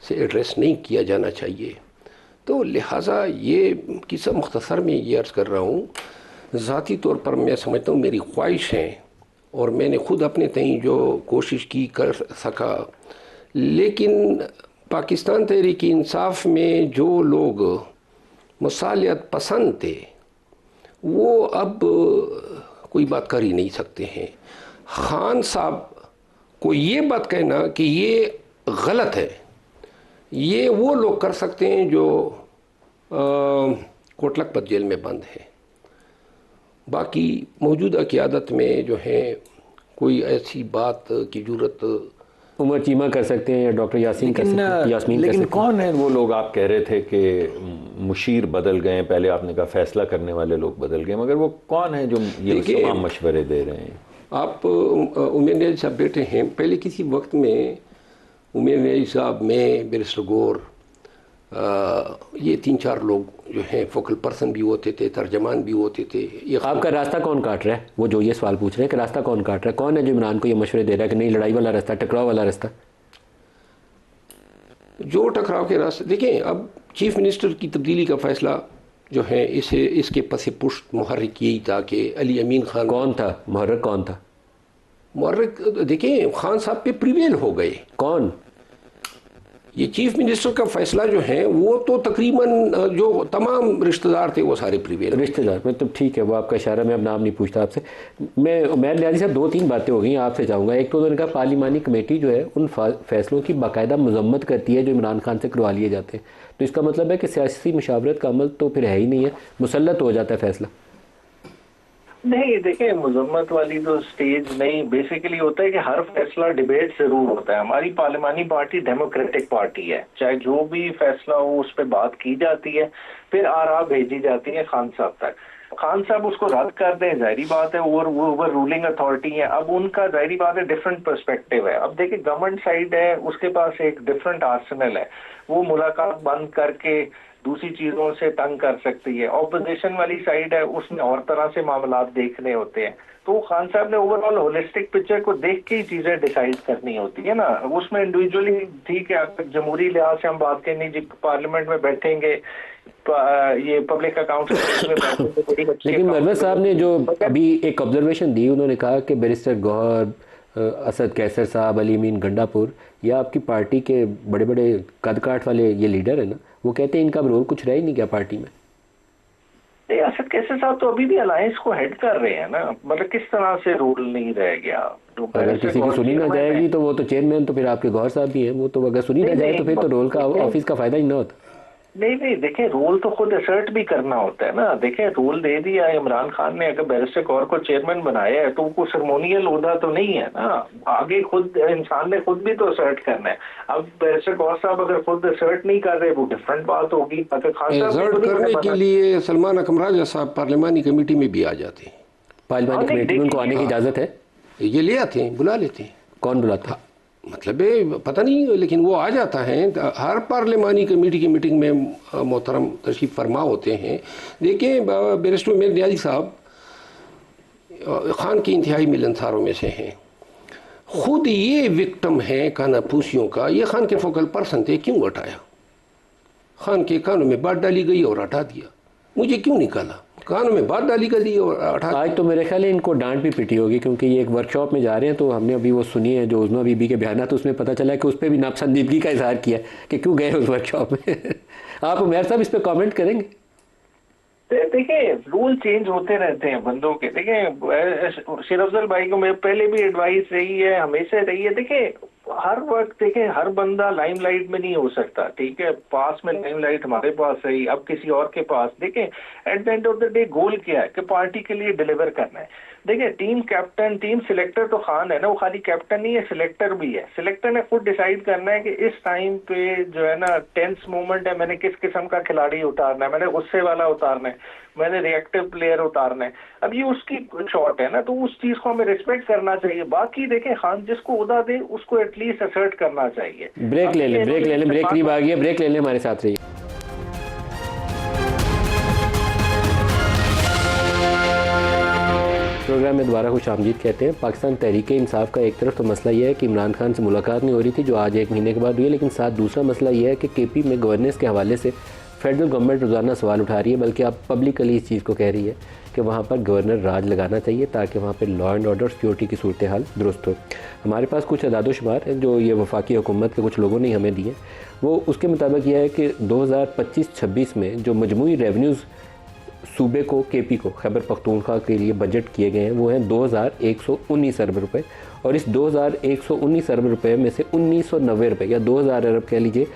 से एड्रेस नहीं किया जाना चाहिए। तो लिहाजा ये किस्सा मुख्तसर में ये अर्ज़ कर रहा हूँ, ज़ाती तौर पर मैं समझता हूँ मेरी ख्वाहिश है और मैंने ख़ुद अपने तईं जो कोशिश की कर सका, लेकिन पाकिस्तान तहरीक इंसाफ में जो लोग मुसालियत पसंद थे वो अब कोई बात कर ही नहीं सकते हैं। खान साहब को ये बात कहना कि ये गलत है, ये वो लोग कर सकते हैं जो कोटलखपत जेल में बंद है। बाकी मौजूदा क़यादत में जो है कोई ऐसी बात की जरूरत उमर चीमा कर सकते हैं या डॉक्टर यासीन कर सकते हैं, यास्मीन लेकिन कर सकते कौन है वो लोग? आप कह रहे थे कि मुशीर बदल गए, पहले आपने कहा फैसला करने वाले लोग बदल गए, मगर वो कौन है जो ये तमाम मशवरे दे रहे हैं? आप उमर नियाज़ी साहब बैठे हैं, पहले किसी वक्त में उमर नियाज़ी साहब, मैं, बैरिस्टर गौर, ये 3-4 लोग जो हैं फोकल पर्सन भी होते थे, तर्जमान भी होते थे। ये आपका रास्ता कौन काट रहा है? वो जो ये सवाल पूछ रहे हैं कि रास्ता कौन काट रहा है, कौन है जो इमरान को ये मशवरे दे रहा है कि नहीं लड़ाई वाला रास्ता, टकराव वाला रास्ता? जो टकराव के रास्ते, देखें, अब चीफ मिनिस्टर की तब्दीली का फैसला जो है इसके पसे पुष्ट मुहर्रिक यही था कि अली अमीन खान। कौन था मुहर्रिक? कौन था मुहर्रिक? देखें, खान साहब पे प्रिवेल हो गए। कौन? ये चीफ मिनिस्टर का फैसला जो है वो तो तकरीबन जो तमाम रिश्तेदार थे वो सारे प्रिवेल। रिश्तेदार मतलब ठीक है, वो आपका इशारा, मैं अब नाम नहीं पूछता आपसे। मैं नियाज़ी साहब 2-3 बातें हो गई, आपसे चाहूँगा। एक तो उनका पार्लिमानी कमेटी जो है उन फैसलों की बाकायदा मजम्मत करती है जो इमरान खान से करवा लिए जाते हैं, तो इसका मतलब है कि सियासी मशावरत का अमल तो फिर है ही नहीं है, मुसल्लत हो जाता है फैसला। नहीं, देखिए, मजम्मत वाली तो स्टेज नहीं, बेसिकली होता है कि हर फैसला डिबेट जरूर होता है। हमारी पार्लिमानी पार्टी डेमोक्रेटिक पार्टी है, चाहे जो भी फैसला हो उस पर बात की जाती है, फिर आरा भेजी जाती है खान साहब तक। खान साहब उसको रद्द कर दें, जाहिर बात है, वो ओवर रूलिंग अथॉरिटी है। अब उनका जाहिर बात है डिफरेंट पर्सपेक्टिव है। अब देखिए, गवर्नमेंट साइड है, उसके पास एक डिफरेंट आर्सेनल है। वो मुलाकात बंद करके दूसरी चीजों से तंग कर सकती है। ऑपोजिशन वाली साइड है, उसने और तरह से मामला देखने होते हैं। तो खान साहब ने ओवरऑल होलिस्टिक पिक्चर को देख के ही चीजें डिसाइड करनी होती है ना। उसमें इंडिविजुअली ठीक है, अगर जमहूरी लिहाज से हम बात करें जी, पार्लियामेंट में बैठेंगे, ये पब्लिक अकाउंट में बैठेंगे, लेकिन मरवत साहब ने जो अभी एक ऑब्जर्वेशन दी, उन्होंने कहा कि बैरिस्टर गौहर, असद कैसर साहब, अली अमीन गंडापुर, या आपकी पार्टी के बड़े बड़े कदकाठ वाले ये लीडर है ना, वो कहते हैं इनका रोल कुछ रह ही नहीं गया पार्टी में। असद कैसर साहब तो अभी भी अलायंस को हेड कर रहे हैं ना, मतलब किस तरह से रोल नहीं रह गया। अगर किसी की सुनी ना जाएगी तो वो तो चेयरमैन तो फिर आपके गौहर साहब भी हैं, वो तो अगर सुनी ना जाए तो फिर तो रोल का ऑफिस का फायदा ही ना होता। नहीं, देखें रोल तो खुद असर्ट भी करना होता है ना। देखें रोल दे दिया इमरान खान ने, अगर बैरिस्टर गौहर को चेयरमैन बनाया है तो वो सर्मोनियल ओहदा तो नहीं है ना, आगे खुद इंसान ने खुद भी तो असर्ट करना है। अब बैरिस्टर गौहर साहब अगर खुद असर्ट नहीं कर रहे वो डिफरेंट बात होगी। अगर खान असर्ट करने के लिए सलमान अकरम राजा साहब पार्लियामानी कमेटी में भी आ जाते हैं। पार्लियामानी कमेटी में उनको आने की इजाज़त है? ये ले आते हैं, बुला लेते हैं। कौन बुलाता है? मतलब पता नहीं, लेकिन वो आ जाता है। हर पार्लियामानी कमेटी की मीटिंग में मोहतरम तशरीफ फरमा होते हैं। देखिए बैरिस्टर उमैर नियाज़ी साहब खान की इंतहाई मिलनसारों में से हैं, खुद ये विक्टिम है कानाफूसियों का। ये खान के फोकल पर्सन थे, क्यों हटाया? खान के कानों में बात डाली गई और हटा दिया। मुझे क्यों निकाला? कानों में बात डाली गई और हटा। आज तो मेरे ख्याल है इनको डांट भी पिटी होगी, क्योंकि ये एक वर्कशॉप में जा रहे हैं। तो हमने अभी वो सुनी है जो उज़मा बीबी के बयान, तो उसमें पता चला कि उस पर भी नापसंदीदगी का इजहार किया कि क्यों गए उस वर्कशॉप में। आप उमैर साहब इस पर कमेंट करेंगे? देखिए रूल चेंज होते रहते हैं बंदों के। देखिए शेर अफजल भाई को मेरे पहले भी एडवाइस रही है, हमेशा रही है। देखिए हर वक्त देखिए हर बंदा लाइमलाइट में नहीं हो सकता, ठीक है। पास में लाइमलाइट हमारे पास रही, अब किसी और के पास। देखिए at the end of the day goal क्या है कि पार्टी के लिए डिलीवर करना है। देखिए टीम कैप्टन, टीम सिलेक्टर तो खान है ना, वो खाली कैप्टन नहीं है, सिलेक्टर भी है। सिलेक्टर ने खुद डिसाइड करना है कि इस टाइम पे जो है ना टेंस मोमेंट है, मैंने किस किस्म का खिलाड़ी उतारना है, मैंने गुस्से वाला उतारना है, मैंने रिएक्टिव प्लेयर उतारना है। अब ये उसकी शॉट है ना, तो उस चीज को हमें रिस्पेक्ट करना चाहिए। बाकी देखें खान जिसको उदा दे उसको एटलीस्ट असर्ट करना चाहिए। ब्रेक ले लें, ब्रेक करीब आ गया, ब्रेक ले लें, हमारे साथ रहिए। प्रोग्राम में दोबारा खुश आमदीद कहते हैं। पाकिस्तान तहरीक इंसाफ का एक तरफ तो मसला यह है कि इमरान खान से मुलाकात नहीं हो रही थी, जो आज 1 महीने के बाद हुई है, लेकिन साथ दूसरा मसला यह है कि केपी में गवर्नेंस के हवाले से फेडरल गवर्नमेंट रोज़ाना सवाल उठा रही है, बल्कि अब पब्लिकली इस चीज़ को कह रही है कि वहाँ पर गवर्नर राज लगाना चाहिए ताकि वहाँ पर लॉ एंड ऑर्डर सिक्योरिटी की सूरत हाल दुरुस्त हो। हमारे पास कुछ अदाद शुमार हैं जो ये वफाकी हुकूमत के कुछ लोगों ने हमें दिए। वो उसके मुताबिक यह है कि 2025-26 में जो मजमूई रेवन्यूज़ सूबे को, केपी को, खैबर पख्तूनख्वा के लिए बजट किए गए हैं वो हैं 2119 अरब रुपए, और इस 2119 अरब रुपए में से 1990 रुपये या 2000 अरब कह लीजिए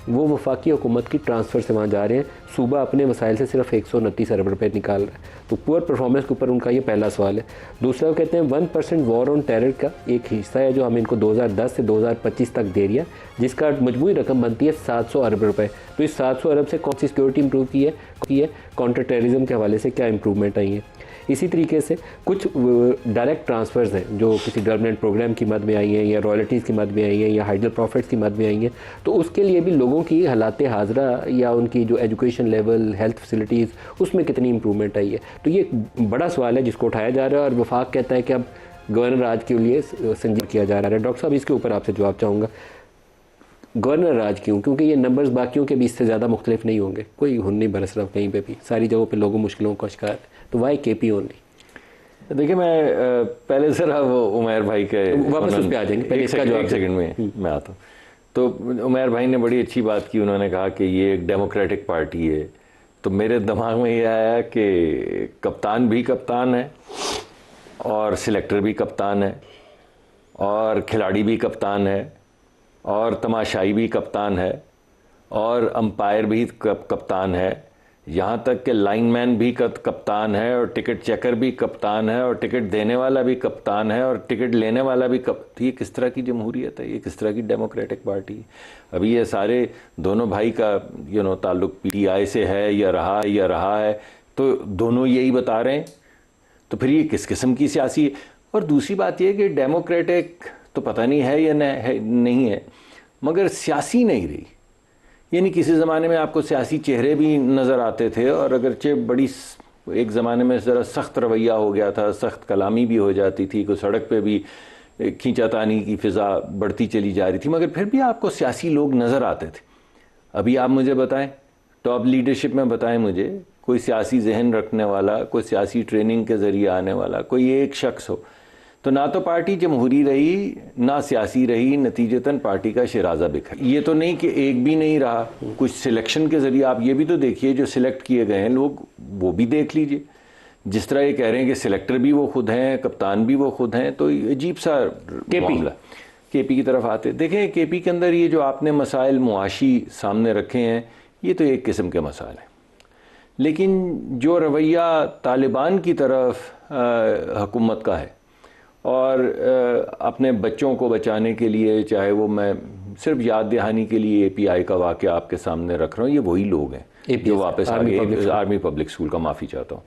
वो वफाकी हुकूमत की ट्रांसफ़र से वहाँ जा रहे हैं। सूबा अपने वसाइल से सिर्फ 129 अरब रुपये निकाल रहा है। तो पुअर परफॉर्मेंस के ऊपर उनका ये पहला सवाल है। दूसरा वो कहते हैं 1% वॉर ऑन टेरर का एक हिस्सा है जो हम इनको 2010 से 2025 तक दे रही है, जिसका मजमूई रकम बनती है 700 अरब रुपये। तो इस 700 अरब से कौन सी सिक्योरिटी इंप्रूव की है, काउंटर टेररिज्म के हवाले से क्या इंप्रूवमेंट आई है। इसी तरीके से कुछ डायरेक्ट ट्रांसफ़र्स हैं जो किसी गवर्नमेंट प्रोग्राम की मद में आई हैं, या रॉयल्टीज़ की मद में आई हैं, या हाइडल प्रॉफिट्स की मद में आई हैं। तो उसके लिए भी लोगों की हालात हाज़रा या उनकी जो एजुकेशन लेवल, हेल्थ फैसिलिटीज़, उसमें कितनी इंप्रूवमेंट आई है। तो ये एक बड़ा सवाल है जिसको उठाया जा रहा है, और वफाक कहता है कि अब गवर्नर राज के लिए संजीव किया जा रहा है। डॉक्टर साहब इसके ऊपर आपसे जवाब चाहूँगा, गवर्नर राज क्यों? क्योंकि ये नंबर्स बाकियों के भी इससे ज़्यादा मुख्तलिफ नहीं होंगे, कोई हुन नहीं बरस रहा कहीं पे भी, सारी जगहों पे लोगों मुश्किलों का शिकार है। तो वाई केपी ओनली? देखिए मैं पहले ज़रा वो उमैर भाई के वापस उस पर आ जाएंगे, पहले इसका जवाब। एक सेकंड में मैं आता हूँ। तो उमैर भाई ने बड़ी अच्छी बात की, उन्होंने कहा कि ये एक डेमोक्रेटिक पार्टी है। तो मेरे दिमाग में ये आया कि कप्तान भी कप्तान है, और सिलेक्टर भी कप्तान है, और खिलाड़ी भी कप्तान है, और तमाशाई भी कप्तान है, और अंपायर भी कप्तान है, यहाँ तक कि लाइनमैन भी कप्तान है, और टिकट चेकर भी कप्तान है, और टिकट देने वाला भी कप्तान है, और टिकट लेने वाला भी तो ये किस तरह की जमहूरियत है, ये किस तरह की डेमोक्रेटिक पार्टी है? अभी ये सारे दोनों भाई का ताल्लुक पीटीआई से है या रहा है, तो दोनों यही बता रहे हैं। तो फिर ये किस किस्म की सियासी है? और दूसरी बात ये कि डेमोक्रेटिक तो पता नहीं है या नहीं है, मगर सियासी नहीं रही। यानी किसी ज़माने में आपको सियासी चेहरे भी नज़र आते थे और अगरचे एक ज़माने में ज़रा सख्त रवैया हो गया था, सख्त कलामी भी हो जाती थी, कोई सड़क पे भी खींचातानी की फ़िज़ा बढ़ती चली जा रही थी, मगर फिर भी आपको सियासी लोग नज़र आते थे। अभी आप मुझे बताएं, टॉप लीडरशिप में बताएं मुझे कोई सियासी जहन रखने वाला, कोई सियासी ट्रेनिंग के ज़रिए आने वाला कोई एक शख्स हो, तो ना तो पार्टी जमहूरी रही ना सियासी रही, नतीजतन पार्टी का शिराजा बिखर। ये तो नहीं कि एक भी नहीं रहा, कुछ सिलेक्शन के ज़रिए आप ये भी तो देखिए जो सिलेक्ट किए गए हैं लोग, वो भी देख लीजिए। जिस तरह ये कह रहे हैं कि सिलेक्टर भी वो खुद हैं, कप्तान भी वो खुद हैं, तो अजीब सा मामला। केपी की तरफ आते देखें, केपी के अंदर ये जो आपने मसाइल मुआशी सामने रखे हैं, ये तो एक किस्म के मसाइल हैं, लेकिन जो रवैया तालिबान की तरफ हुकूमत का है और अपने बच्चों को बचाने के लिए, चाहे वो मैं सिर्फ याद दहानी के लिए एपीआई का वाक़या आपके सामने रख रहा हूँ, ये वही लोग हैं जो वापस आ गए। आर्मी पब्लिक स्कूल का माफ़ी चाहता हूँ,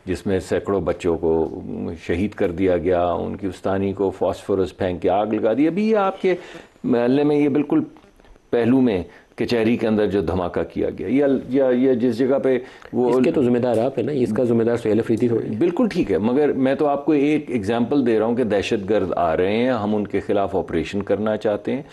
जिसमें सैकड़ों बच्चों को शहीद कर दिया गया, उनकी उस्तानी को फास्फोरस फेंक के आग लगा दी। अभी ये आपके महल्ले में ये बिल्कुल पहलू में कचहरी के अंदर जो धमाका किया गया, या जिस जगह पे वो, इसके तो जिम्मेदार आप है ना, इसका जिम्मेदार सुहेल अफरीदी थोड़ी है। बिल्कुल ठीक है, मगर मैं तो आपको एक एग्जांपल दे रहा हूँ कि दहशतगर्द आ रहे हैं, हम उनके खिलाफ ऑपरेशन करना चाहते हैं।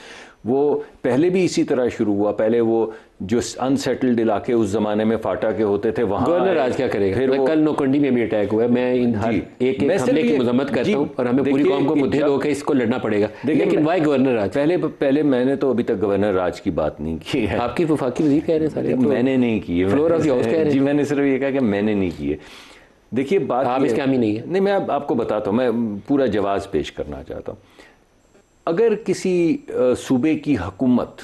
वो पहले भी इसी तरह शुरू हुआ, पहले वो जो अनसेटल्ड इलाके उस जमाने में फाटा के होते थे वहाँ गवर्नर आज क्या करेगा? फिर कल नौकंडी में भी अटैक हुआ है, मैं इन हर एक हमले की मजम्मत करता हूँ और हमें पूरी कौम को मुद्दे होकर इसको लड़ना पड़ेगा, लेकिन वाई गवर्नर राज? पहले मैंने तो अभी तक गवर्नर राज की बात नहीं की है। आपकी वफाकी वज़ीर कह रहे हैं सारे, मैंने नहीं की है, फ्लोर ऑफ द हाउस कह रहे हैं। जी, मैंने सिर्फ ये कहा कि मैंने नहीं की है। देखिए बात आप इसके हामी नहीं है। नहीं, मैं आपको बताता हूँ, मैं पूरा जवाब पेश करना चाहता हूँ। अगर किसी सूबे की हुकूमत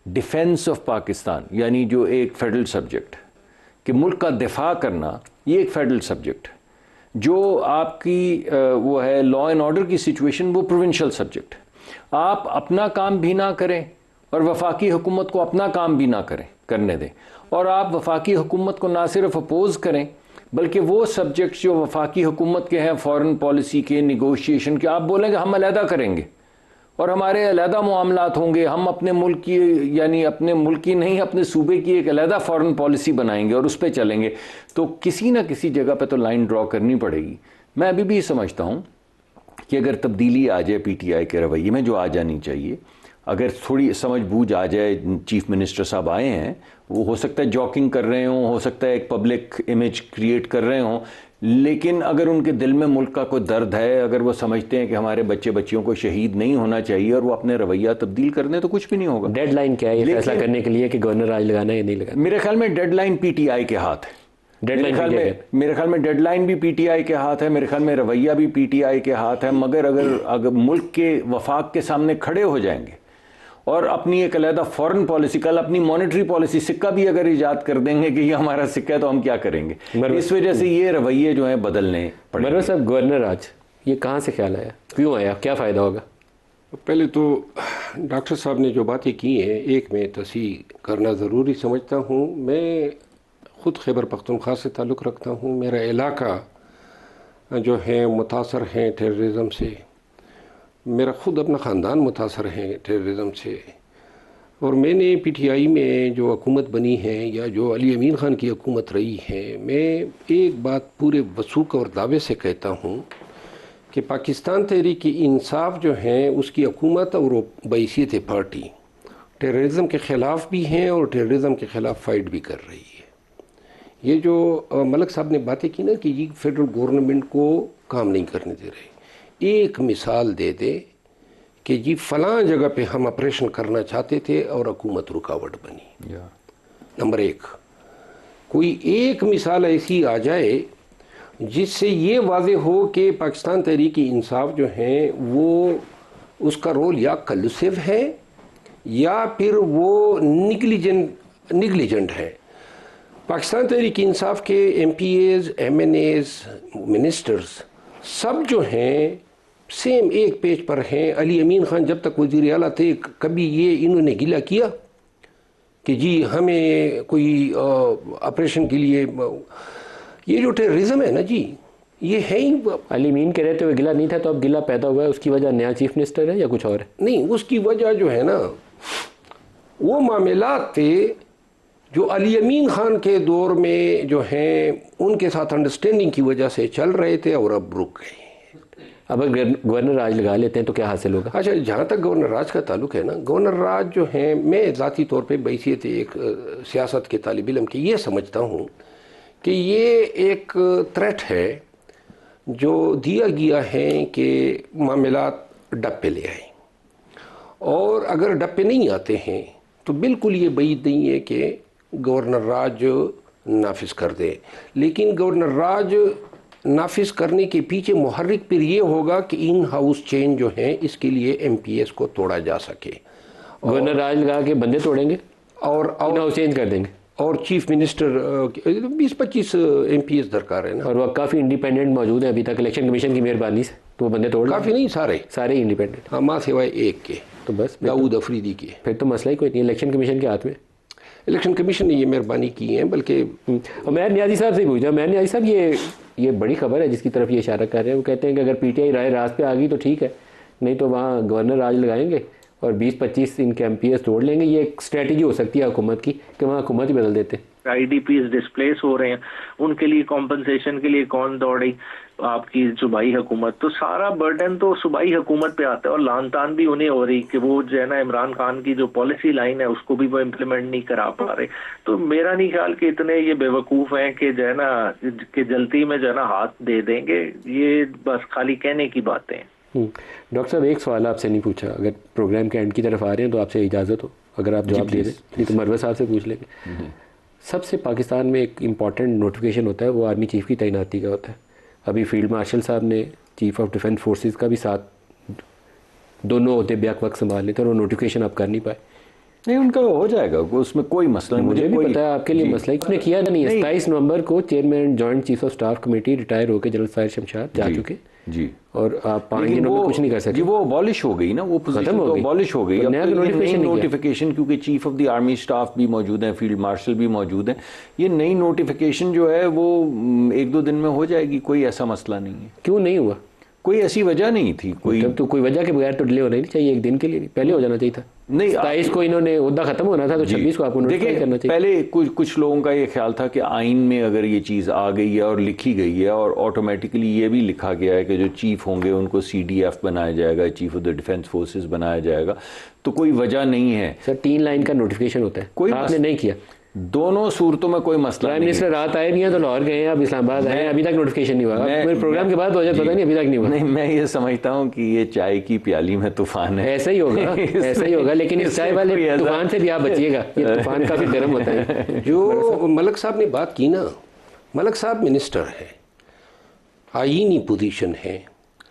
डिफेंस ऑफ पाकिस्तान, यानी जो एक फेडरल सब्जेक्ट कि मुल्क का दिफा करना, ये एक फेडरल सब्जेक्ट, जो आपकी वो है लॉ एंड ऑर्डर की सिचुएशन, वो प्रोविंशियल सब्जेक्ट। आप अपना काम भी ना करें और वफाकी हुकूमत को अपना काम भी ना करने दें, और आप वफाकी हुकूमत को ना सिर्फ अपोज करें बल्कि वो सब्जेक्ट्स जो वफाकी हुकूमत के हैं, फॉरेन पॉलिसी के, निगोशिएशन के, आप बोलेंगे हम अलहदा करेंगे और हमारे अलहदा मामलात होंगे, हम अपने मुल्क की, यानी अपने मुल्क की नहीं, अपने सूबे की एक अलहदा फॉरेन पॉलिसी बनाएंगे और उस पर चलेंगे, तो किसी ना किसी जगह पे तो लाइन ड्रॉ करनी पड़ेगी। मैं अभी भी समझता हूँ कि अगर तब्दीली आ जाए पीटीआई के रवैये में, जो आ जानी चाहिए, अगर थोड़ी समझ बूझ आ जाए, चीफ मिनिस्टर साहब आए हैं, वो हो सकता है जॉकिंग कर रहे हों, हो सकता है एक पब्लिक इमेज क्रिएट कर रहे हों, लेकिन अगर उनके दिल में मुल्क का कोई दर्द है, अगर वो समझते हैं कि हमारे बच्चे बच्चियों को शहीद नहीं होना चाहिए और वो अपने रवैया तब्दील कर दें, तो कुछ भी नहीं होगा। डेडलाइन क्या है ये फैसला करने के लिए कि गवर्नर राज लगाना है या नहीं लगाना? मेरे ख्याल में डेडलाइन पीटीआई के हाथ है। मेरे ख्याल में डेडलाइन भी पीटीआई के हाथ है, मेरे ख्याल में रवैया भी पीटीआई के हाथ है। मगर अगर मुल्क के वफाक के सामने खड़े हो जाएंगे और अपनी एक अलहदा फॉरेन पॉलिसी, कल अपनी मॉनेटरी पॉलिसी, सिक्का भी अगर ईजाद कर देंगे कि ये हमारा सिक्का है, तो हम क्या करेंगे? इस वजह से ये रवैये जो हैं बदलने पड़ेंगे। मरवा साहब, गवर्नर राज ये कहाँ से ख्याल आया, क्यों आया, क्या फ़ायदा होगा? पहले तो डॉक्टर साहब ने जो बातें की हैं, एक मैं तस्हीह करना ज़रूरी समझता हूँ। मैं ख़ुद खैबर पख्तूनख्वा से ताल्लुक़ रखता हूँ, मेरा इलाका जो है मुतासर हैं टेररिज़म से, मेरा ख़ुद अपना ख़ानदान मुतासर है टेररिज़म से, और मैंने पीटीआई में जो हुकूमत बनी है या जो अली अमीन ख़ान की हुकूमत रही है, मैं एक बात पूरे वसूख और दावे से कहता हूँ कि पाकिस्तान तहरीक इंसाफ जो है उसकी हुकूमत और बैसियत पार्टी टेररिज़म के ख़िलाफ़ भी हैं और टेररिज़म के ख़िलाफ़ फ़ाइट भी कर रही है। ये जो मलक साहब ने बातें की ना कि ये फेडरल गवर्नमेंट को काम नहीं करने दे रहे, एक मिसाल दे दे कि जी फ़लाँ जगह पे हम ऑपरेशन करना चाहते थे और हुकूमत रुकावट बनी। नंबर एक, कोई एक मिसाल ऐसी आ जाए जिससे ये वाज़े हो कि पाकिस्तान तहरीक इंसाफ जो है वो उसका रोल या कलुसिव है या फिर वो निगलिजेंट है। पाकिस्तान तहरीक इंसाफ के MPAs, MNAs, मिनिस्टर्स सब जो हैं सेम एक पेज पर हैं। अली अमीन ख़ान जब तक वज़ीर आला थे, कभी ये इन्होंने गिला किया कि जी हमें कोई ऑपरेशन के लिए, ये जो टेररिज्म है ना जी, ये है ही। अली अमीन के रहते हुए गिला नहीं था, तो अब गिला पैदा हुआ है, उसकी वजह नया चीफ मिनिस्टर है या कुछ और है? नहीं, उसकी वजह जो है ना, वो मामलात थे जो अली अमीन खान के दौर में जो हैं उनके साथ अंडरस्टैंडिंग की वजह से चल रहे थे और अब रुक गए। अब अगर गवर्नर राज लगा लेते हैं तो क्या हासिल होगा? अच्छा, जहाँ तक गवर्नर राज का ताल्लुक है ना, गवर्नर राज जो हैं, मैं ज़ाती तौर पे बैसियत एक सियासत के तालिब इल्म की ये समझता हूँ कि ये एक थ्रेट है जो दिया गया है कि मामलात डब पे ले आए, और अगर डब पे नहीं आते हैं तो बिल्कुल ये बैद नहीं है कि गवर्नर राज नाफिज कर दे। लेकिन गवर्नर राज नाफिज करने के पीछे मुहर्रिक फिर ये होगा कि इन हाउस चेंज जो है इसके लिए MPS को तोड़ा जा सके। गवर्नर राज लगा के बंदे तोड़ेंगे और हाउस चेंज कर देंगे, और चीफ मिनिस्टर 20-25 MPS दरकार है ना, और वह काफ़ी इंडिपेंडेंट मौजूद है अभी तक इलेक्शन कमीशन की मेहरबानी से, तो वो बंदे तोड़ काफ़ी नहीं सारे इंडिपेंडेंट। हाँ, माँ सिवाय एक के, तो बस दाऊद अफरीदी के। फिर तो मसला ही कोई नहीं, इलेक्शन कमीशन के हाथ में। इलेक्शन कमीशन ने ये मेहरबानी की है। बल्कि और मैं नियाज़ी साहब से पूछा, मैं नियाज़ी साहब ये बड़ी खबर है जिसकी तरफ ये इशारा कर रहे हैं। वो कहते हैं कि अगर PTI राय रास्त पे आ गई तो ठीक है, नहीं तो वहाँ गवर्नर राज लगाएंगे और 20-25 इनके MPS तोड़ लेंगे। ये एक स्ट्रेटजी हो सकती है हुकूमत की कि वहाँ हुकूमत ही बदल देते हैं। IDPs डिस्प्लेस हो रहे हैं, उनके लिए कॉम्पनसेशन के लिए कौन दौड़ी? आपकी सूबाई हुकूमत। तो सारा बर्डन तो सूबाई हुकूमत पे आता है, और लान तान भी उन्हें हो रही कि वो जो है ना इमरान खान की जो पॉलिसी लाइन है उसको भी वो इम्प्लीमेंट नहीं करा पा रहे। तो मेरा नहीं ख्याल कि इतने ये बेवकूफ़ हैं कि जो है ना कि जल्दी में जो है ना हाथ दे देंगे। ये बस खाली कहने की बातें हैं। डॉक्टर साहब, एक सवाल आपसे नहीं पूछा, अगर प्रोग्राम के एंड की तरफ आ रहे हैं तो आपसे इजाज़त हो, अगर आप जवाब दे दें, नहीं तो मरवा साहब से पूछ लेंगे। सबसे पाकिस्तान में एक इम्पॉर्टेंट नोटिफिकेशन होता है, वो आर्मी चीफ़ की तैनाती का होता है। अभी फील्ड मार्शल साहब ने चीफ ऑफ डिफेंस फोर्सेस का भी साथ दोनों होते बैक वक्त संभाल लेते हैं, और वो नोटिफिकेशन आप कर नहीं पाए। नहीं, उनका हो जाएगा, उसमें कोई मसला नहीं। मुझे भी पता है आपके लिए मसला इसने किया नहीं है। 27 नवंबर को chairman joint chief of staff committee retire होकर जनरल फायर शमशाद जा चुके जी, और आप 5 दिनों में कुछ नहीं कर सकते जी। वो अबॉलिश हो गई ना, वो पोजीशन तो अबॉलिश हो गई। अब नया नोटिफिकेशन, क्योंकि chief of the army staff भी मौजूद हैं, फील्ड मार्शल भी मौजूद हैं, ये नई नोटिफिकेशन जो है वो 1-2 दिन में हो जाएगी, कोई ऐसा मसला नहीं है। क्यों नहीं हुआ? कोई ऐसी वजह नहीं थी, कोई वजह के बगैर तो डिले होना नहीं चाहिए, एक दिन के लिए पहले हो जाना चाहिए था। नहीं, 27 को इन्होंने उद्दा खत्म होना था, तो 26 को आपको नोटिफाई करना चाहिए। पहले कुछ लोगों का ये ख्याल था कि आइन में अगर ये चीज़ आ गई है और लिखी गई है, और ऑटोमेटिकली ये भी लिखा गया है कि जो चीफ होंगे उनको CDF बनाया जाएगा, chief of the defence forces बनाया जाएगा, तो कोई वजह नहीं है। सर 3 लाइन का नोटिफिकेशन होता है, कोई आपने नहीं किया। दोनों सूरतों में कोई मसला प्राइम मिनिस्टर रात आए नहीं है, तो लाहौर गए हैं, अब इस्लामाबाद आए हैं, अभी तक नोटिफिकेशन नहीं हुआ। मेरे प्रोग्राम के बाद हो जाए, पता नहीं अभी तक नहीं हुआ। नहीं, मैं ये समझता हूँ कि ये चाय की प्याली में तूफान है। ऐसा ही होगा ऐसा ही होगा, लेकिन इस चाय वाले तूफान से भी आप बचिएगा, ये तूफान काफी गर्म होता है। जो मलक साहब ने बात की ना, मलक साहब मिनिस्टर है, आईनी पोजीशन है,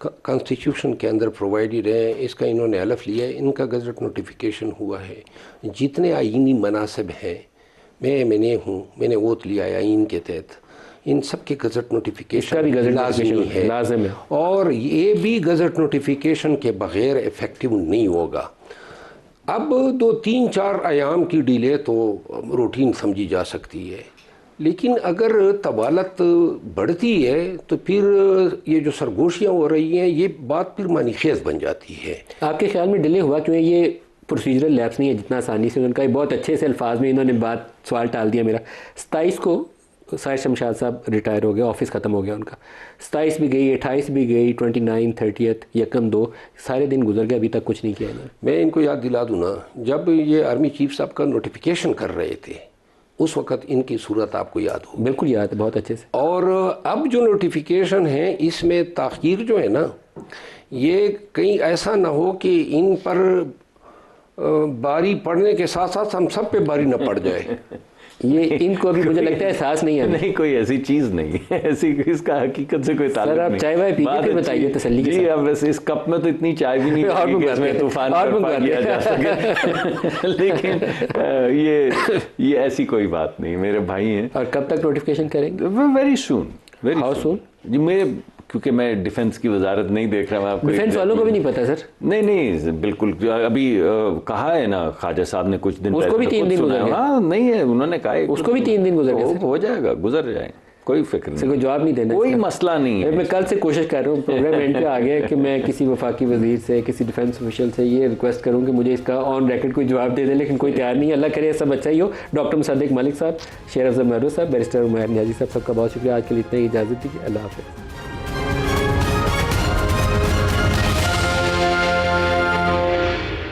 कॉन्स्टिट्यूशन के अंदर प्रोवाइडेड है, इसका इन्होंने हलफ लिया है, इनका गजट नोटिफिकेशन हुआ है। जितने आईनी मनासिब हैं, मैंने वोट लिया है आइन के तहत, इन सब के गजट नोटिफिकेशन लाजमी है, और ये भी गजट नोटिफिकेशन के बगैर इफेक्टिव नहीं होगा। अब 2-3-4 आयाम की डिले तो रूटीन समझी जा सकती है, लेकिन अगर तबालत बढ़ती है तो फिर ये जो सरगोशियाँ हो रही हैं, ये बात फिर मानीखेज बन जाती है। आपके ख्याल में डिले हुआ क्यों? ये प्रोसीजरल लैप्स नहीं है जितना आसानी से उनका, बहुत अच्छे से अल्फाज में इन्होंने सवाल टाल दिया मेरा। 27 को साहिर शमशाद साहब रिटायर हो गए, ऑफिस ख़त्म हो गया उनका। 27 भी गई, 28 भी गई, 29, 30, 1-2 सारे दिन गुजर गए, अभी तक कुछ नहीं किया इन्होंने। मैं इनको याद दिला दूँ ना, जब ये आर्मी चीफ साहब का नोटिफिकेशन कर रहे थे उस वक़्त इनकी सूरत आपको याद हो? बिल्कुल याद है, बहुत अच्छे से। और अब जो नोटिफिकेशन है इसमें ताख़ीर जो है ना, ये कहीं ऐसा ना हो कि इन पर बारी पड़ने के साथ साथ हम सब पे बारी न पड़ जाए। ये इनको अभी मुझे लगता है एहसास नहीं है। नहीं, कोई ऐसी चीज़ नहीं है, ऐसी इसका हकीकत से कोई ताल्लुक नहीं। सर आप चाय वाय पी के बताइए तसल्ली के साथ। जी, अब वैसे इस कप में तो इतनी चाय भी नहीं कि इसमें तूफान बर्पा किया जा सके। लेकिन ये ऐसी कोई बात नहीं, मेरे भाई हैं। और कब तक नोटिफिकेशन करेंगे? Very soon, very how soon? जी, मेरे क्योंकि मैं डिफेंस की वजारत नहीं देख रहा, मैं आपको डिफेंस वालों को भी नहीं पता सर। नहीं, बिल्कुल। अभी कहा है ना ख्वाजा साहब ने कुछ दिन उसको भी 3 दिन गुजर गए। हाँ, नहीं है, उन्होंने कहा उसको भी 3 दिन गुजर गए। हो जाएगा, गुजर जाएंगे। कोई फिक्र नहीं, कोई जवाब नहीं देना, कोई मसला नहीं है। मैं कल से कोशिश कर रहा हूँ, प्रोग्राम एंड पे आ गया कि मैं किसी वफाकी वजीर से, किसी डिफेंस ऑफिशियल से ये रिक्वेस्ट करूँ कि मुझे इसका ऑन रिकॉर्ड कोई जवाब दे दे, लेकिन कोई तैयार नहीं है। अल्लाह करे सब अच्छा ही हो। डॉक्टर मुसद्दिक मलिक साहब, शेर अफजल महरूज साहब, बैरिस्टर उमैर नियाज़ी साहब, सबका बहुत शुक्रिया। आज के लिए इतना ही इजाज़त दीजिए। अल्लाह हाफ़िज़।